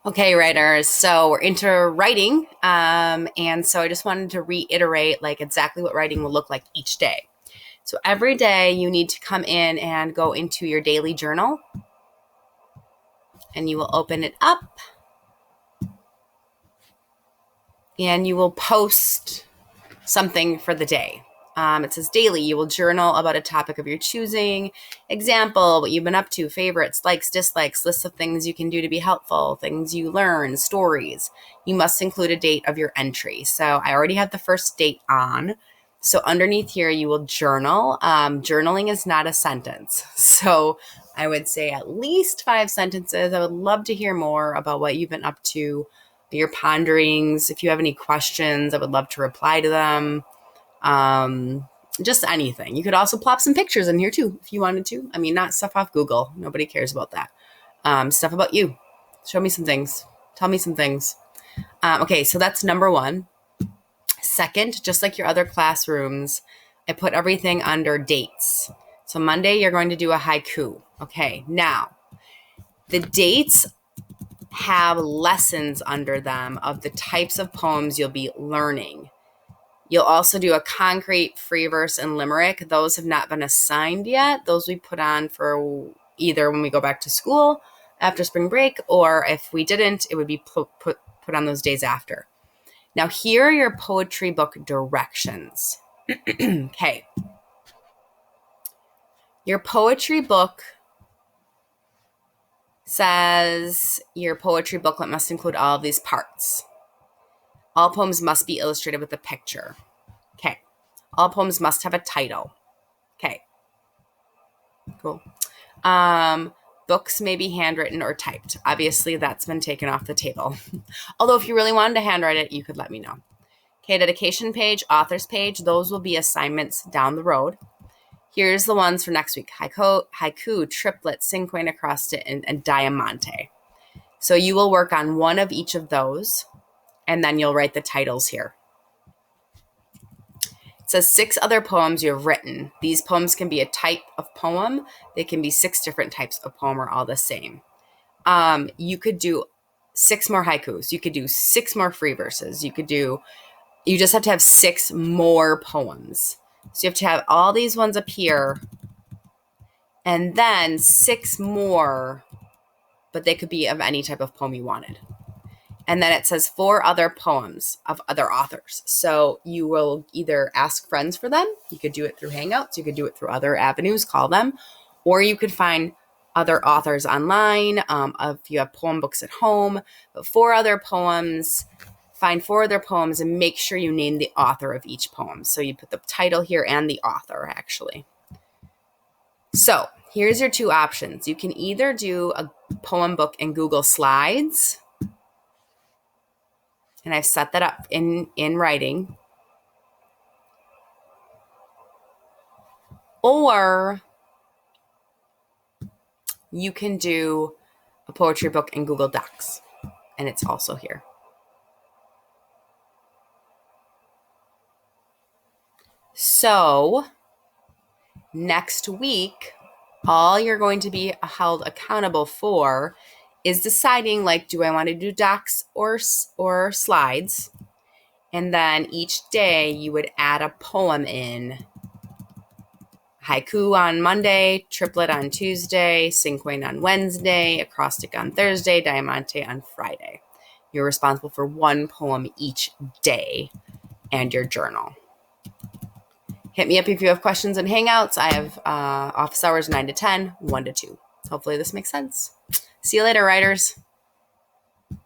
Okay, writers. So we're into writing. And so I just wanted to reiterate like exactly what writing will look like each day. So every day you need to come in and go into your daily journal and you will open it up and you will post something for the day. It says daily, you will journal about a topic of your choosing. Example, what you've been up to, favorites, likes, dislikes, lists of things you can do to be helpful, things you learn, stories. You must include a date of your entry. So I already have the first date on. So underneath here, you will journal. Journaling is not a sentence. So I would say at least 5 sentences. I would love to hear more about what you've been up to, your ponderings. If you have any questions, I would love to reply to them. Um, just anything. You could also plop some pictures in here too if you wanted to. I mean, not stuff off Google. Nobody cares about that. Stuff about you. Show me some things. Tell me some things. Okay, so that's number one. Second, just like your other classrooms, I put everything under dates. So Monday, you're going to do a haiku. Okay, now the dates have lessons under them of the types of poems you'll be learning. You'll also do a concrete, free verse, and limerick. Those have not been assigned yet. Those we put on for either when we go back to school after spring break, or if we didn't, it would be put on those days after. Now, here are your poetry book directions. Okay. Your poetry book says your poetry booklet must include all of these parts. All poems must be illustrated with a picture. Okay. All poems must have a title. Okay. Cool. Books may be handwritten or typed. Obviously, that's been taken off the table. Although if you really wanted to handwrite it, you could let me know. Okay, dedication page, author's page, those will be assignments down the road. Here's the ones for next week. Haiku, triplet, cinquain acrostic, and diamante. So you will work on one of each of those, and then you'll write the titles here. It says 6 other poems you have written. These poems can be a type of poem. They can be 6 different types of poem or all the same. You could do 6 more haikus. You could do 6 more free verses. You just have to have 6 more poems. So you have to have all these ones up here and then 6 more, but they could be of any type of poem you wanted. And then it says 4 other poems of other authors. So you will either ask friends for them. You could do it through Hangouts. You could do it through other avenues, call them. Or you could find other authors online. If you have poem books at home, but 4 other poems, find 4 other poems and make sure you name the author of each poem. So you put the title here and the author, actually. So here's your 2 options. You can either do a poem book in Google Slides, and I've set that up in writing. Or you can do a poetry book in Google Docs, and it's also here. So next week, all you're going to be held accountable for is deciding, like, do I want to do docs or slides? And then each day you would add a poem in. Haiku on Monday, triplet on Tuesday, cinquain on Wednesday, acrostic on Thursday, diamante on Friday. You're responsible for 1 poem each day and your journal. Hit me up if you have questions in Hangouts. I have office hours 9 to 10, 1 to 2. Hopefully this makes sense. See you later, writers.